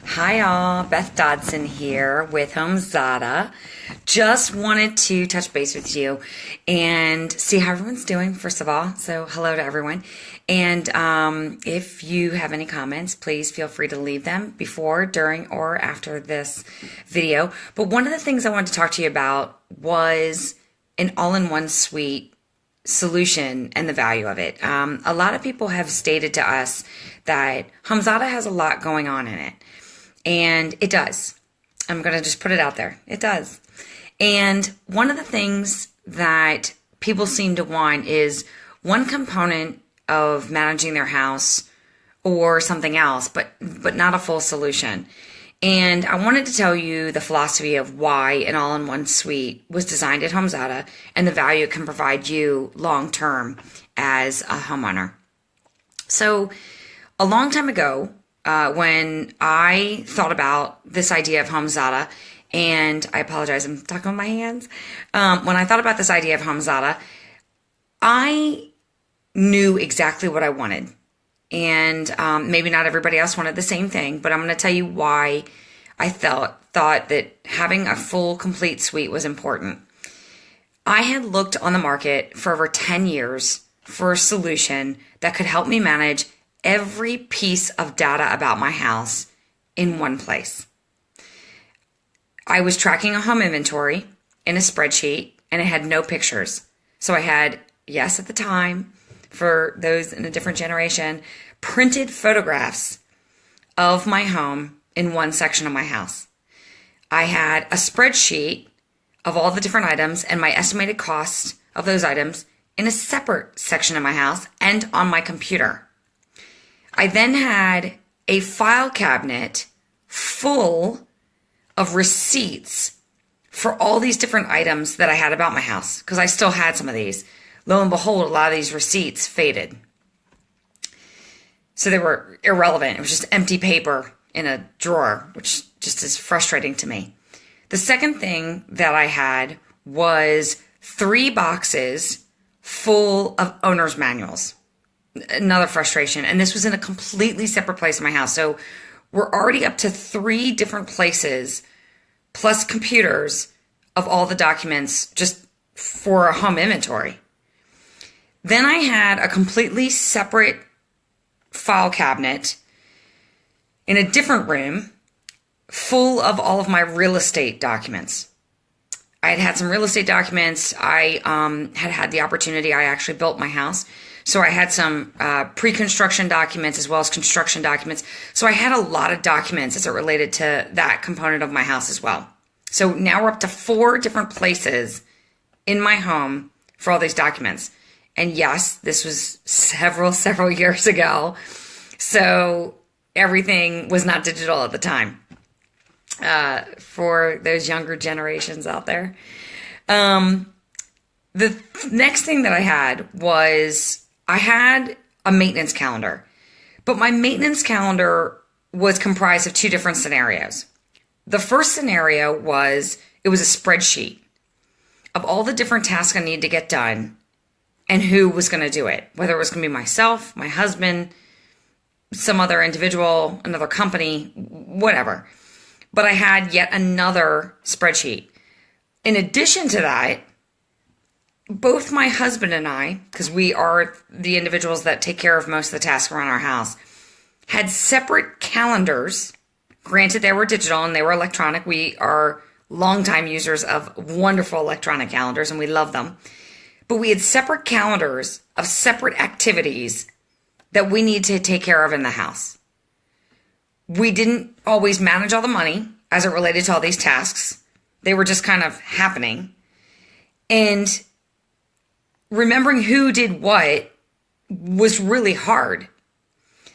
Hi all, Beth Dodson here with HomeZada. Just wanted to touch base with you and see how everyone's doing, first of all. So hello to everyone. And if you have any comments, please feel free to leave them before, during, or after this video. But one of the things I wanted to talk to you about was an all-in-one suite solution and the value of it. A lot of people have stated to us that HomeZada has a lot going on in it. And it does. I'm going to just put it out there. It does. And one of the things that people seem to want is one component of managing their house or something else, but not a full solution. And I wanted to tell you the philosophy of why an all-in-one suite was designed at HomeZada and the value it can provide you long-term as a homeowner. So a long time ago, when I thought about this idea of HomeZada, and I apologize, I'm talking with my hands. When I thought about this idea of HomeZada, I knew exactly what I wanted. And maybe not everybody else wanted the same thing, but I'm going to tell you why I thought that having a full, complete suite was important. I had looked on the market for over 10 years for a solution that could help me manage every piece of data about my house in one place. I was tracking a home inventory in a spreadsheet and it had no pictures. So I had, yes, at the time, for those in a different generation, printed photographs of my home in one section of my house. I had a spreadsheet of all the different items and my estimated cost of those items in a separate section of my house and on my computer. I then had a file cabinet full of receipts for all these different items that I had about my house, because I still had some of these. Lo and behold, a lot of these receipts faded. So they were irrelevant. It was just empty paper in a drawer, which just is frustrating to me. The second thing that I had was 3 boxes full of owner's manuals. Another frustration. And this was in a completely separate place in my house. So we're already up to 3 different places plus computers of all the documents just for a home inventory. Then I had a completely separate file cabinet in a different room full of all of my real estate documents. I had some real estate documents. I had the opportunity. I actually built my house. So I had some pre-construction documents as well as construction documents. So I had a lot of documents as it related to that component of my house as well. So now we're up to 4 different places in my home for all these documents. And yes, this was several years ago. So everything was not digital at the time for those younger generations out there. The next thing that I had was I had a maintenance calendar, but my maintenance calendar was comprised of 2 different scenarios. The first scenario was it was a spreadsheet of all the different tasks I needed to get done and who was going to do it, whether it was going to be myself, my husband, some other individual, another company, whatever. But I had yet another spreadsheet. In addition to that, both my husband and I, because we are the individuals that take care of most of the tasks around our house, had separate calendars. Granted, they were digital and they were electronic. We are longtime users of wonderful electronic calendars and we love them. But we had separate calendars of separate activities that we need to take care of in the house. We didn't always manage all the money as it related to all these tasks. They were just kind of happening. And remembering who did what was really hard.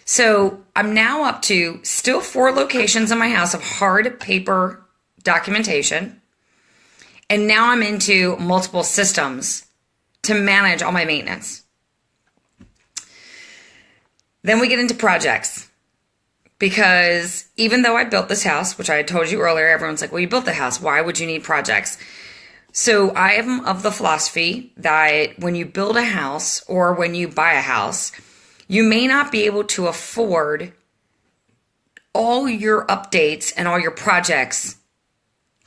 So I'm now up to still 4 locations in my house of hard paper documentation. And now I'm into multiple systems to manage all my maintenance. Then we get into projects. Because even though I built this house, which I had told you earlier, everyone's like, well, you built the house. Why would you need projects? So I am of the philosophy that when you build a house or when you buy a house, you may not be able to afford all your updates and all your projects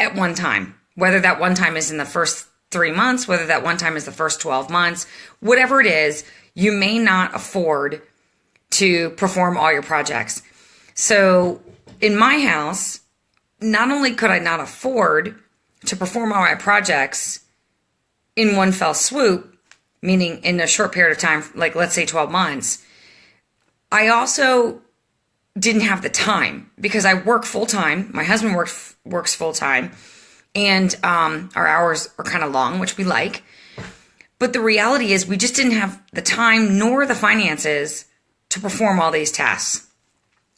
at one time, whether that one time is in the first 3 months, whether that one time is the first 12 months, whatever it is, you may not afford to perform all your projects. So in my house, not only could I not afford to perform all my projects in one fell swoop, meaning in a short period of time, like let's say 12 months, I also didn't have the time because I work full time. My husband works full time, and our hours are kind of long, which we like. But the reality is we just didn't have the time nor the finances to perform all these tasks.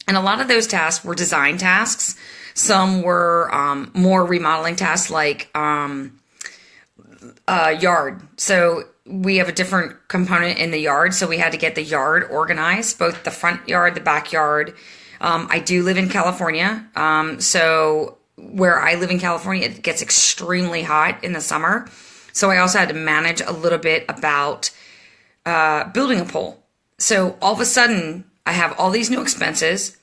And a lot of those tasks were design tasks. Some were more remodeling tasks like yard. So we have a different component in the yard. So we had to get the yard organized, both the front yard, the backyard. I do live in California. So where I live in California, it gets extremely hot in the summer. So I also had to manage a little bit about building a pool. So all of a sudden, I have all these new expenses.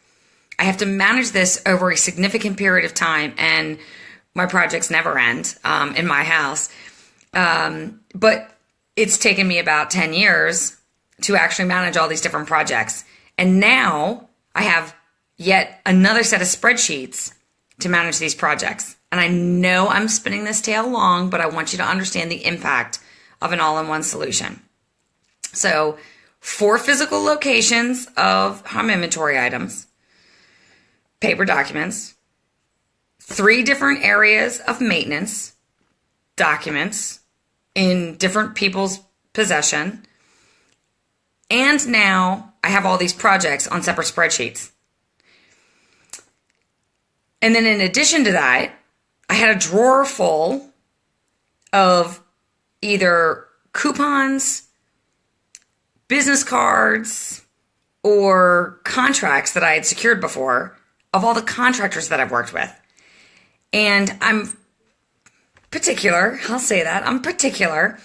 I have to manage this over a significant period of time, and my projects never end in my house. But it's taken me about 10 years to actually manage all these different projects. And now I have yet another set of spreadsheets to manage these projects. And I know I'm spinning this tale long, but I want you to understand the impact of an all-in-one solution. So 4 physical locations of home inventory items, paper documents, 3 different areas of maintenance, documents in different people's possession, and now I have all these projects on separate spreadsheets. And then in addition to that, I had a drawer full of either coupons, business cards, or contracts that I had secured before of all the contractors that I've worked with. And I'm particular, I'll say that, I'm particular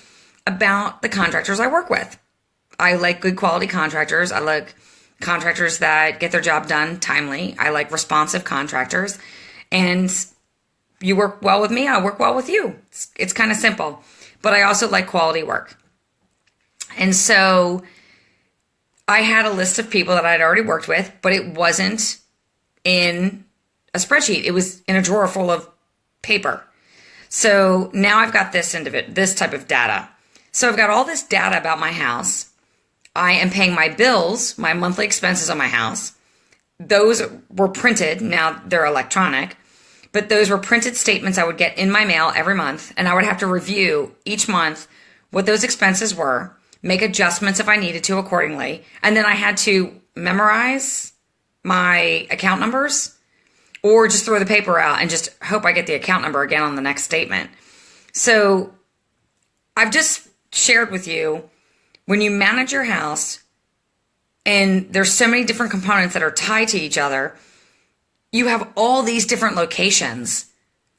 about the contractors I work with. I like good quality contractors. I like contractors that get their job done timely. I like responsive contractors. And you work well with me, I work well with you. It's kind of simple. But I also like quality work. And so I had a list of people that I'd already worked with, but it wasn't in a spreadsheet. It was in a drawer full of paper. So now I've got this type of data. So I've got all this data about my house. I am paying my bills, my monthly expenses on my house. Those were printed. Now they're electronic, but those were printed statements I would get in my mail every month. And I would have to review each month what those expenses were, make adjustments if I needed to accordingly. And then I had to memorize my account numbers or just throw the paper out and just hope I get the account number again on the next statement. So I've just shared with you, when you manage your house and there's so many different components that are tied to each other, you have all these different locations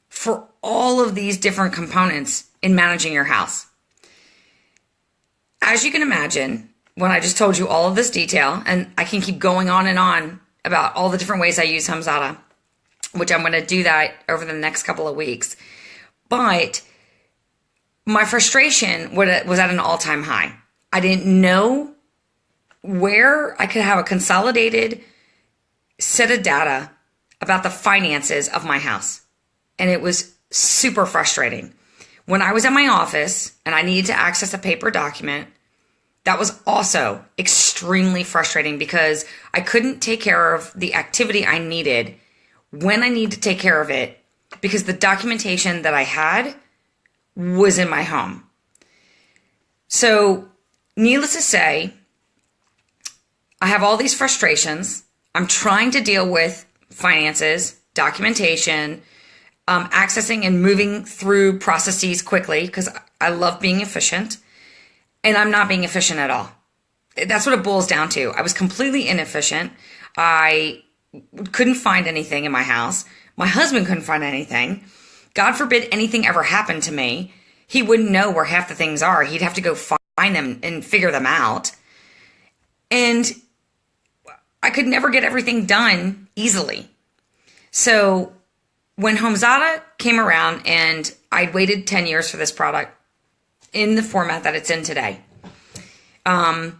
for all of these different components in managing your house. As you can imagine, when I just told you all of this detail, and I can keep going on and on about all the different ways I use HomeZada, which I'm going to do that over the next couple of weeks. But my frustration was at an all-time high. I didn't know where I could have a consolidated set of data about the finances of my house. And it was super frustrating. When I was at my office and I needed to access a paper document, that was also extremely frustrating because I couldn't take care of the activity I needed when I needed to take care of it because the documentation that I had was in my home. So, needless to say, I have all these frustrations. I'm trying to deal with finances, documentation, accessing and moving through processes quickly because I love being efficient, and I'm not being efficient at all. That's what it boils down to. I was completely inefficient. I couldn't find anything in my house. My husband couldn't find anything. God forbid anything ever happened to me. He wouldn't know where half the things are. He'd have to go find them and figure them out. And I could never get everything done easily. So when HomeZada came around, and I'd waited 10 years for this product in the format that it's in today. When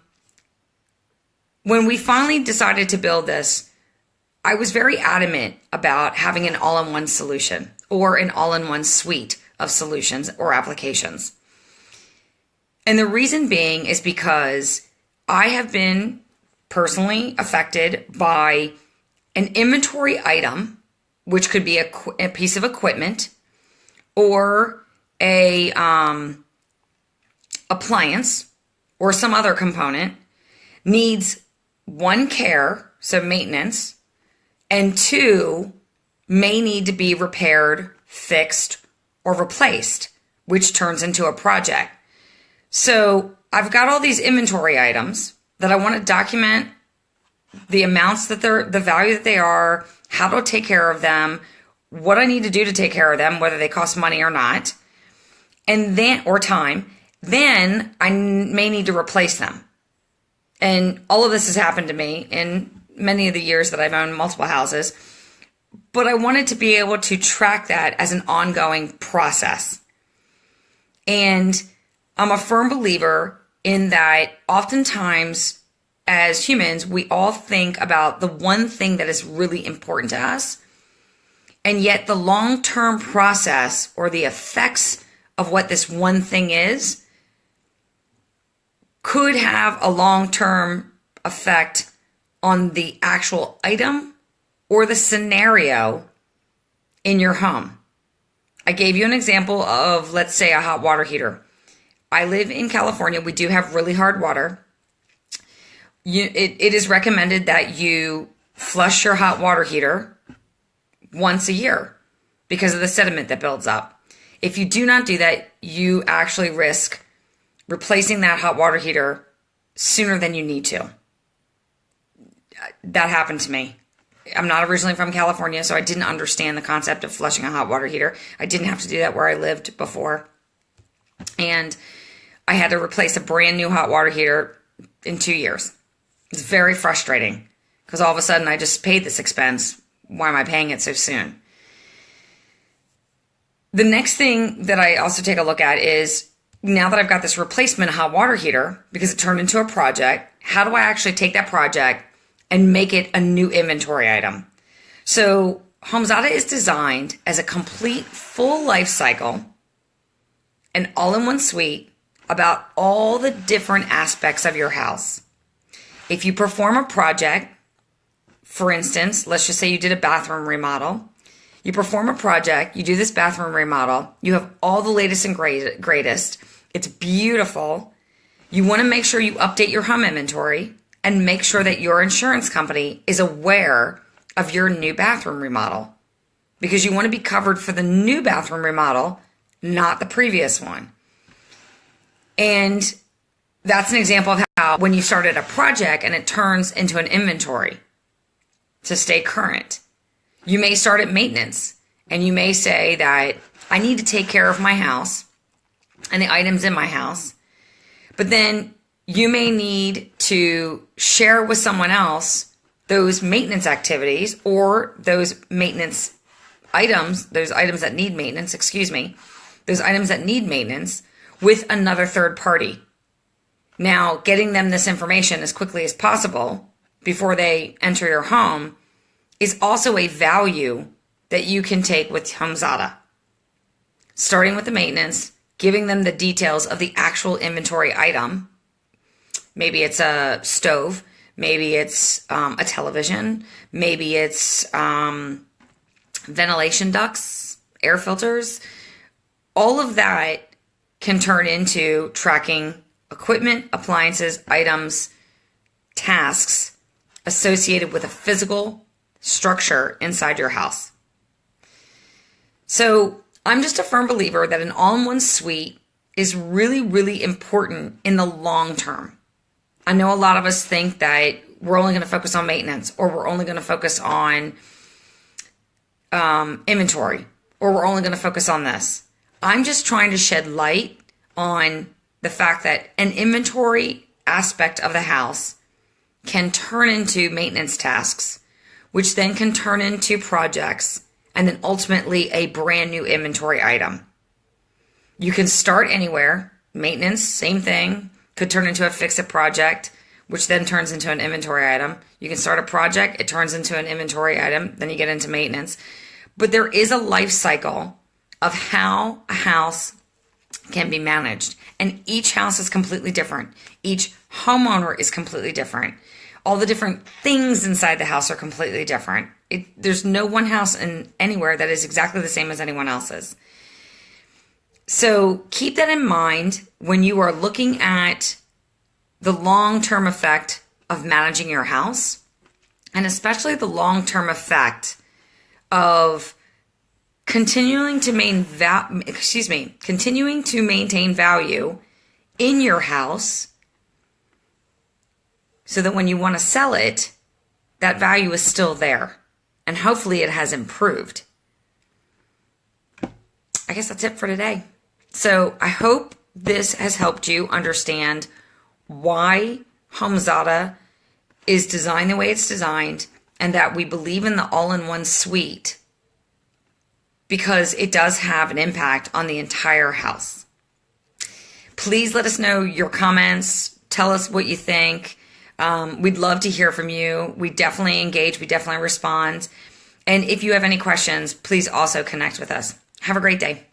we finally decided to build this, I was very adamant about having an all-in-one solution or an all-in-one suite of solutions or applications. And the reason being is because I have been personally affected by an inventory item, which could be a piece of equipment or a appliance or some other component, needs one, care, so maintenance, and two, may need to be repaired, fixed, or replaced, which turns into a project. So I've got all these inventory items that I want to document the amounts that the value that they are, how to take care of them, what I need to do to take care of them, whether they cost money or not, and then, or time. Then I may need to replace them. And all of this has happened to me in many of the years that I've owned multiple houses. But I wanted to be able to track that as an ongoing process. And I'm a firm believer in that oftentimes as humans, we all think about the one thing that is really important to us. And yet the long-term process or the effects of what this one thing is could have a long-term effect on the actual item or the scenario in your home. I gave you an example of, let's say, a hot water heater. I live in California. We do have really hard water. It is recommended that you flush your hot water heater once a year because of the sediment that builds up. If you do not do that, you actually risk replacing that hot water heater sooner than you need to. That happened to me. I'm not originally from California, so I didn't understand the concept of flushing a hot water heater. I didn't have to do that where I lived before. And I had to replace a brand new hot water heater in 2 years. It's very frustrating because all of a sudden I just paid this expense. Why am I paying it so soon? The next thing that I also take a look at is, now that I've got this replacement hot water heater, because it turned into a project, how do I actually take that project and make it a new inventory item? So HomeZada is designed as a complete full life cycle, an all-in-one suite about all the different aspects of your house. If you perform a project, for instance, let's just say you did a bathroom remodel. You perform a project, you do this bathroom remodel, you have all the latest and greatest. It's beautiful. You want to make sure you update your home inventory and make sure that your insurance company is aware of your new bathroom remodel, because you want to be covered for the new bathroom remodel, not the previous one. And that's an example of how when you started a project and it turns into an inventory to stay current, you may start at maintenance and you may say that I need to take care of my house and the items in my house, but then you may need to share with someone else those maintenance activities or those maintenance items, those items that need maintenance, those items that need maintenance with another third party. Now, getting them this information as quickly as possible before they enter your home is also a value that you can take with HomeZada. Starting with the maintenance, giving them the details of the actual inventory item. Maybe it's a stove, maybe it's a television, maybe it's ventilation ducts, air filters. All of that can turn into tracking equipment, appliances, items, tasks associated with a physical structure inside your house. So I'm just a firm believer that an all-in-one suite is really, really important in the long term. I know a lot of us think that we're only going to focus on maintenance, or we're only going to focus on inventory, or we're only going to focus on this. I'm just trying to shed light on the fact that an inventory aspect of the house can turn into maintenance tasks, which then can turn into projects, and then ultimately a brand new inventory item. You can start anywhere. Maintenance, same thing, could turn into a fix-it project, which then turns into an inventory item. You can start a project, it turns into an inventory item, then you get into maintenance. But there is a life cycle of how a house can be managed. And each house is completely different. Each homeowner is completely different. All the different things inside the house are completely different. There's no one house anywhere that is exactly the same as anyone else's. So keep that in mind when you are looking at the long-term effect of managing your house, and especially the long-term effect of continuing to maintain value in your house, so that when you want to sell it, that value is still there, and hopefully it has improved. I guess that's it for today. So I hope this has helped you understand why HomeZada is designed the way it's designed, and that we believe in the all-in-one suite because it does have an impact on the entire house. Please let us know your comments. Tell us what you think. We'd love to hear from you. We definitely engage. We definitely respond. And if you have any questions, please also connect with us. Have a great day.